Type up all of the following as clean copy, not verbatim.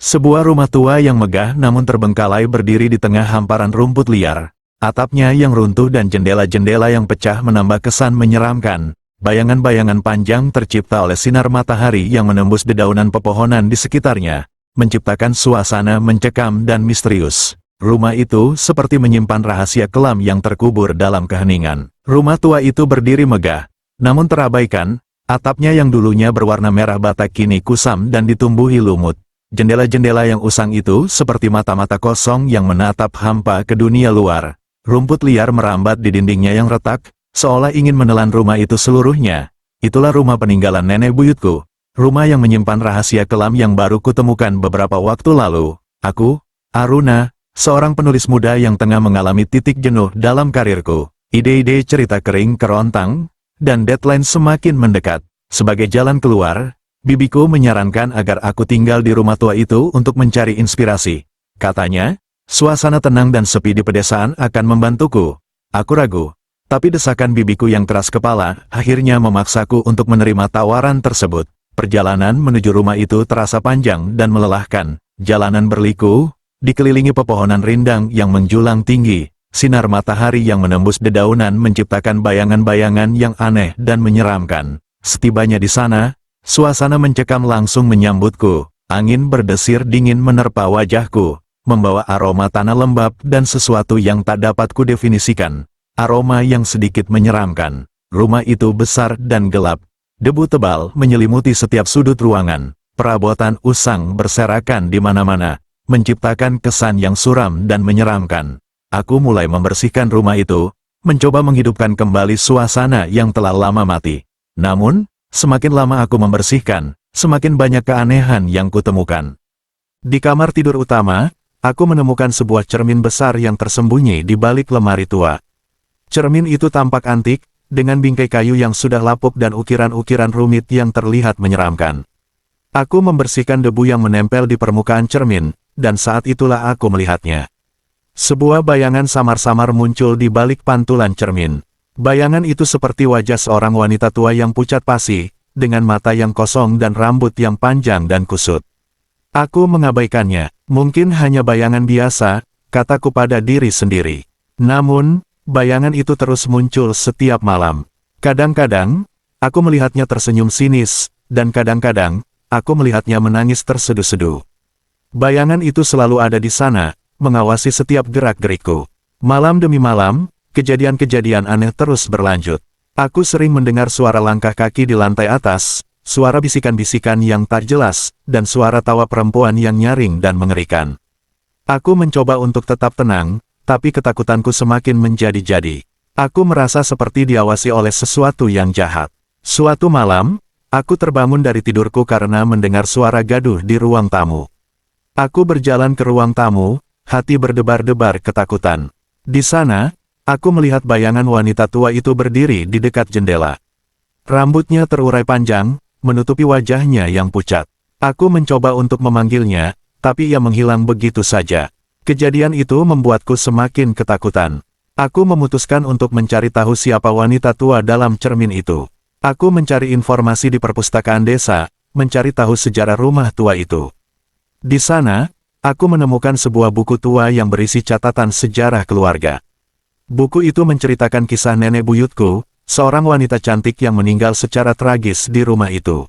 Sebuah rumah tua yang megah namun terbengkalai berdiri di tengah hamparan rumput liar. Atapnya yang runtuh dan jendela-jendela yang pecah menambah kesan menyeramkan. Bayangan-bayangan panjang tercipta oleh sinar matahari yang menembus dedaunan pepohonan di sekitarnya, menciptakan suasana mencekam dan misterius. Rumah itu seperti menyimpan rahasia kelam yang terkubur dalam keheningan. Rumah tua itu berdiri megah, namun terabaikan. Atapnya yang dulunya berwarna merah bata kini kusam dan ditumbuhi lumut. Jendela-jendela yang usang itu seperti mata-mata kosong yang menatap hampa ke dunia luar. Rumput liar merambat di dindingnya yang retak, seolah ingin menelan rumah itu seluruhnya. Itulah rumah peninggalan nenek buyutku. Rumah yang menyimpan rahasia kelam yang baru kutemukan beberapa waktu lalu. Aku, Aruna, seorang penulis muda yang tengah mengalami titik jenuh dalam karirku. Ide-ide cerita kering kerontang, dan deadline semakin mendekat. Sebagai jalan keluar, bibiku menyarankan agar aku tinggal di rumah tua itu untuk mencari inspirasi. Katanya, suasana tenang dan sepi di pedesaan akan membantuku. Aku ragu, tapi desakan bibiku yang keras kepala akhirnya memaksaku untuk menerima tawaran tersebut. Perjalanan menuju rumah itu terasa panjang dan melelahkan. Jalanan berliku, dikelilingi pepohonan rindang yang menjulang tinggi. Sinar matahari yang menembus dedaunan menciptakan bayangan-bayangan yang aneh dan menyeramkan. Setibanya di sana, suasana mencekam langsung menyambutku. Angin berdesir dingin menerpa wajahku, membawa aroma tanah lembab dan sesuatu yang tak dapat kudefinisikan. Aroma yang sedikit menyeramkan. Rumah itu besar dan gelap. Debu tebal menyelimuti setiap sudut ruangan. Perabotan usang berserakan di mana-mana, menciptakan kesan yang suram dan menyeramkan. Aku mulai membersihkan rumah itu, mencoba menghidupkan kembali suasana yang telah lama mati. Namun, semakin lama aku membersihkan, semakin banyak keanehan yang kutemukan. Di kamar tidur utama, aku menemukan sebuah cermin besar yang tersembunyi di balik lemari tua. Cermin itu tampak antik, dengan bingkai kayu yang sudah lapuk dan ukiran-ukiran rumit yang terlihat menyeramkan. Aku membersihkan debu yang menempel di permukaan cermin, dan saat itulah aku melihatnya. Sebuah bayangan samar-samar muncul di balik pantulan cermin. Bayangan itu seperti wajah seorang wanita tua yang pucat pasi, dengan mata yang kosong dan rambut yang panjang dan kusut. Aku mengabaikannya, mungkin hanya bayangan biasa, kataku pada diri sendiri. Namun, bayangan itu terus muncul setiap malam. Kadang-kadang, aku melihatnya tersenyum sinis, dan kadang-kadang, aku melihatnya menangis terseduh-seduh. Bayangan itu selalu ada di sana, mengawasi setiap gerak-gerikku. Malam demi malam, kejadian-kejadian aneh terus berlanjut. Aku sering mendengar suara langkah kaki di lantai atas, suara bisikan-bisikan yang tak jelas, dan suara tawa perempuan yang nyaring dan mengerikan. Aku mencoba untuk tetap tenang, tapi ketakutanku semakin menjadi-jadi. Aku merasa seperti diawasi oleh sesuatu yang jahat. Suatu malam, aku terbangun dari tidurku karena mendengar suara gaduh di ruang tamu. Aku berjalan ke ruang tamu, hati berdebar-debar ketakutan. Di sana, aku melihat bayangan wanita tua itu berdiri di dekat jendela. Rambutnya terurai panjang, menutupi wajahnya yang pucat. Aku mencoba untuk memanggilnya, tapi ia menghilang begitu saja. Kejadian itu membuatku semakin ketakutan. Aku memutuskan untuk mencari tahu siapa wanita tua dalam cermin itu. Aku mencari informasi di perpustakaan desa, mencari tahu sejarah rumah tua itu. Di sana, aku menemukan sebuah buku tua yang berisi catatan sejarah keluarga. Buku itu menceritakan kisah nenek buyutku, seorang wanita cantik yang meninggal secara tragis di rumah itu.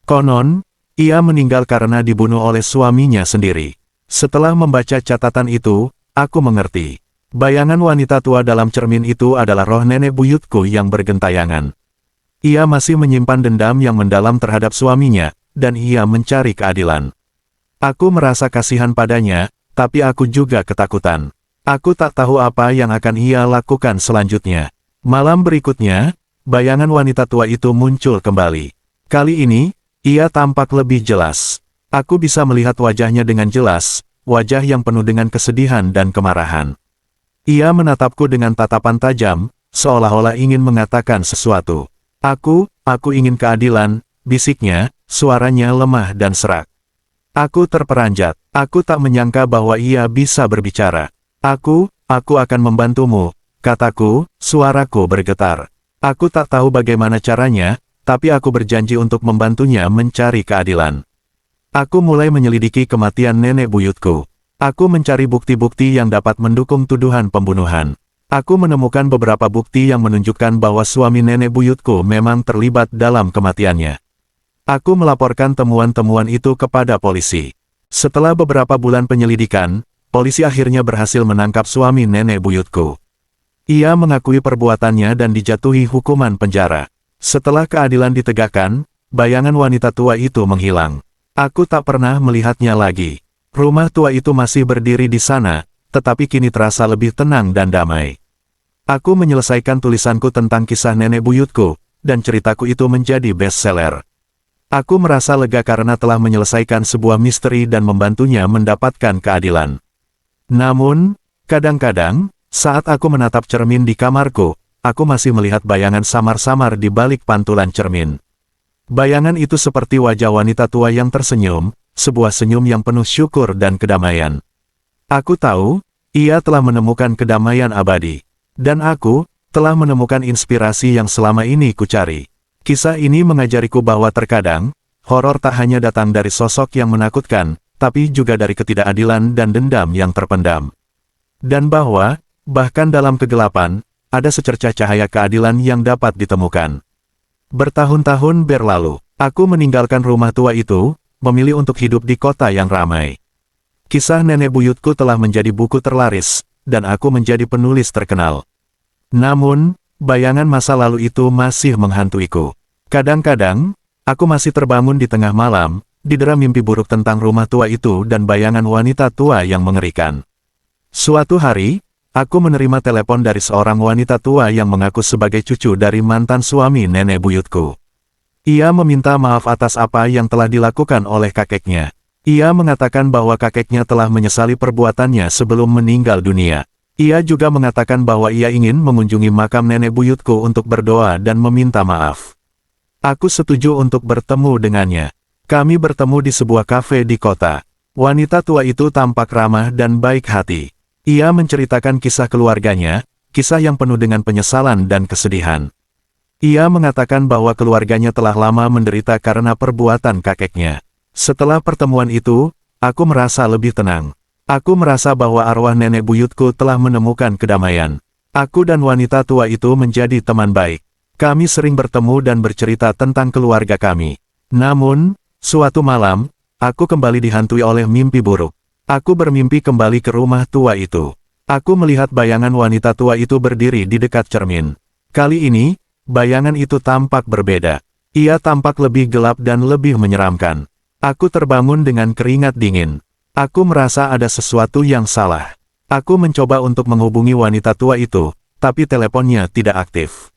Konon, ia meninggal karena dibunuh oleh suaminya sendiri. Setelah membaca catatan itu, aku mengerti. Bayangan wanita tua dalam cermin itu adalah roh nenek buyutku yang bergentayangan. Ia masih menyimpan dendam yang mendalam terhadap suaminya, dan ia mencari keadilan. Aku merasa kasihan padanya, tapi aku juga ketakutan. Aku tak tahu apa yang akan ia lakukan selanjutnya. Malam berikutnya, bayangan wanita tua itu muncul kembali. Kali ini, ia tampak lebih jelas. Aku bisa melihat wajahnya dengan jelas, wajah yang penuh dengan kesedihan dan kemarahan. Ia menatapku dengan tatapan tajam, seolah-olah ingin mengatakan sesuatu. Aku ingin keadilan, bisiknya, suaranya lemah dan serak. Aku terperanjat. Aku tak menyangka bahwa ia bisa berbicara. Aku akan membantumu, kataku, suaraku bergetar. Aku tak tahu bagaimana caranya, tapi aku berjanji untuk membantunya mencari keadilan. Aku mulai menyelidiki kematian nenek buyutku. Aku mencari bukti-bukti yang dapat mendukung tuduhan pembunuhan. Aku menemukan beberapa bukti yang menunjukkan bahwa suami nenek buyutku memang terlibat dalam kematiannya. Aku melaporkan temuan-temuan itu kepada polisi. Setelah beberapa bulan penyelidikan, polisi akhirnya berhasil menangkap suami nenek buyutku. Ia mengakui perbuatannya dan dijatuhi hukuman penjara. Setelah keadilan ditegakkan, bayangan wanita tua itu menghilang. Aku tak pernah melihatnya lagi. Rumah tua itu masih berdiri di sana, tetapi kini terasa lebih tenang dan damai. Aku menyelesaikan tulisanku tentang kisah nenek buyutku, dan ceritaku itu menjadi bestseller. Aku merasa lega karena telah menyelesaikan sebuah misteri dan membantunya mendapatkan keadilan. Namun, kadang-kadang, saat aku menatap cermin di kamarku, aku masih melihat bayangan samar-samar di balik pantulan cermin. Bayangan itu seperti wajah wanita tua yang tersenyum, sebuah senyum yang penuh syukur dan kedamaian. Aku tahu, ia telah menemukan kedamaian abadi. Dan aku, telah menemukan inspirasi yang selama ini kucari. Kisah ini mengajariku bahwa terkadang, horor tak hanya datang dari sosok yang menakutkan, tapi juga dari ketidakadilan dan dendam yang terpendam. Dan bahwa, bahkan dalam kegelapan, ada secercah cahaya keadilan yang dapat ditemukan. Bertahun-tahun berlalu, aku meninggalkan rumah tua itu, memilih untuk hidup di kota yang ramai. Kisah nenek buyutku telah menjadi buku terlaris, dan aku menjadi penulis terkenal. Namun, bayangan masa lalu itu masih menghantuiku. Kadang-kadang, aku masih terbangun di tengah malam, didera mimpi buruk tentang rumah tua itu dan bayangan wanita tua yang mengerikan. Suatu hari, aku menerima telepon dari seorang wanita tua yang mengaku sebagai cucu dari mantan suami nenek buyutku. Ia meminta maaf atas apa yang telah dilakukan oleh kakeknya. Ia mengatakan bahwa kakeknya telah menyesali perbuatannya sebelum meninggal dunia. Ia juga mengatakan bahwa ia ingin mengunjungi makam nenek buyutku untuk berdoa dan meminta maaf. Aku setuju untuk bertemu dengannya. Kami bertemu di sebuah kafe di kota. Wanita tua itu tampak ramah dan baik hati. Ia menceritakan kisah keluarganya, kisah yang penuh dengan penyesalan dan kesedihan. Ia mengatakan bahwa keluarganya telah lama menderita karena perbuatan kakeknya. Setelah pertemuan itu, aku merasa lebih tenang. Aku merasa bahwa arwah nenek buyutku telah menemukan kedamaian. Aku dan wanita tua itu menjadi teman baik. Kami sering bertemu dan bercerita tentang keluarga kami. Namun, suatu malam, aku kembali dihantui oleh mimpi buruk. Aku bermimpi kembali ke rumah tua itu. Aku melihat bayangan wanita tua itu berdiri di dekat cermin. Kali ini, bayangan itu tampak berbeda. Ia tampak lebih gelap dan lebih menyeramkan. Aku terbangun dengan keringat dingin. Aku merasa ada sesuatu yang salah. Aku mencoba untuk menghubungi wanita tua itu, tapi teleponnya tidak aktif.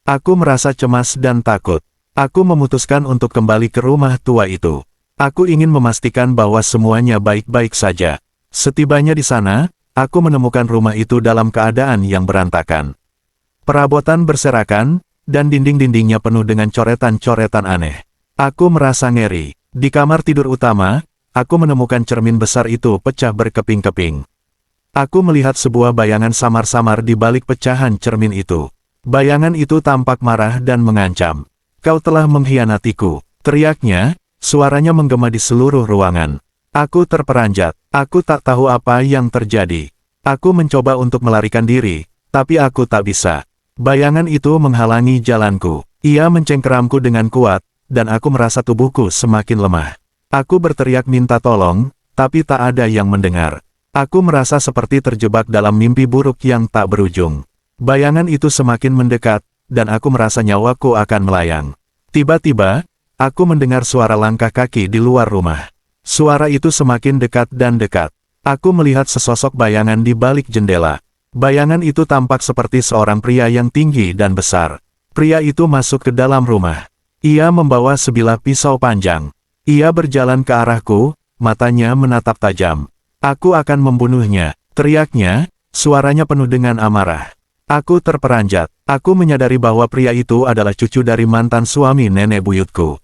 Aku merasa cemas dan takut. Aku memutuskan untuk kembali ke rumah tua itu. Aku ingin memastikan bahwa semuanya baik-baik saja. Setibanya di sana, aku menemukan rumah itu dalam keadaan yang berantakan. Perabotan berserakan, dan dinding-dindingnya penuh dengan coretan-coretan aneh. Aku merasa ngeri. Di kamar tidur utama, aku menemukan cermin besar itu pecah berkeping-keping. Aku melihat sebuah bayangan samar-samar di balik pecahan cermin itu. Bayangan itu tampak marah dan mengancam. "Kau telah mengkhianatiku," teriaknya. Suaranya menggema di seluruh ruangan. Aku terperanjat. Aku tak tahu apa yang terjadi. Aku mencoba untuk melarikan diri, tapi aku tak bisa. Bayangan itu menghalangi jalanku. Ia mencengkeramku dengan kuat, dan aku merasa tubuhku semakin lemah. Aku berteriak minta tolong, tapi tak ada yang mendengar. Aku merasa seperti terjebak dalam mimpi buruk yang tak berujung. Bayangan itu semakin mendekat, dan aku merasa nyawaku akan melayang. Tiba-tiba, aku mendengar suara langkah kaki di luar rumah. Suara itu semakin dekat dan dekat. Aku melihat sesosok bayangan di balik jendela. Bayangan itu tampak seperti seorang pria yang tinggi dan besar. Pria itu masuk ke dalam rumah. Ia membawa sebilah pisau panjang. Ia berjalan ke arahku, matanya menatap tajam. "Aku akan membunuhnya," teriaknya, suaranya penuh dengan amarah. Aku terperanjat. Aku menyadari bahwa pria itu adalah cucu dari mantan suami nenek buyutku.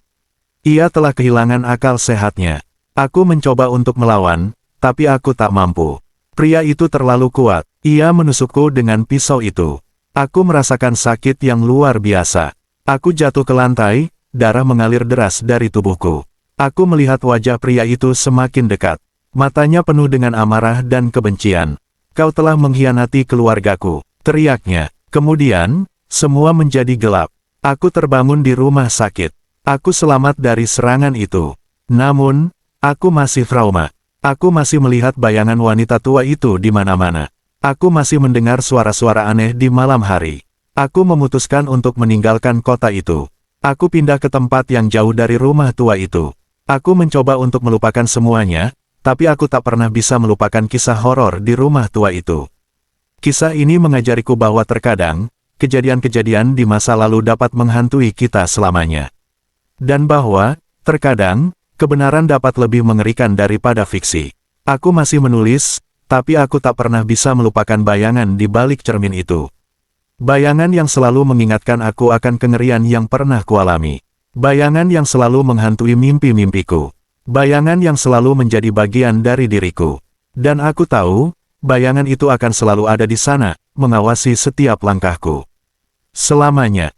Ia telah kehilangan akal sehatnya. Aku mencoba untuk melawan, tapi aku tak mampu. Pria itu terlalu kuat. Ia menusukku dengan pisau itu. Aku merasakan sakit yang luar biasa. Aku jatuh ke lantai, darah mengalir deras dari tubuhku. Aku melihat wajah pria itu semakin dekat. Matanya penuh dengan amarah dan kebencian. Kau telah mengkhianati keluargaku, teriaknya. Kemudian, semua menjadi gelap. Aku terbangun di rumah sakit. Aku selamat dari serangan itu. Namun, aku masih trauma. Aku masih melihat bayangan wanita tua itu di mana-mana. Aku masih mendengar suara-suara aneh di malam hari. Aku memutuskan untuk meninggalkan kota itu. Aku pindah ke tempat yang jauh dari rumah tua itu. Aku mencoba untuk melupakan semuanya, tapi aku tak pernah bisa melupakan kisah horor di rumah tua itu. Kisah ini mengajariku bahwa terkadang, kejadian-kejadian di masa lalu dapat menghantui kita selamanya. Dan bahwa, terkadang, kebenaran dapat lebih mengerikan daripada fiksi. Aku masih menulis, tapi aku tak pernah bisa melupakan bayangan di balik cermin itu. Bayangan yang selalu mengingatkan aku akan kengerian yang pernah kualami. Bayangan yang selalu menghantui mimpi-mimpiku. Bayangan yang selalu menjadi bagian dari diriku. Dan aku tahu, bayangan itu akan selalu ada di sana, mengawasi setiap langkahku. Selamanya.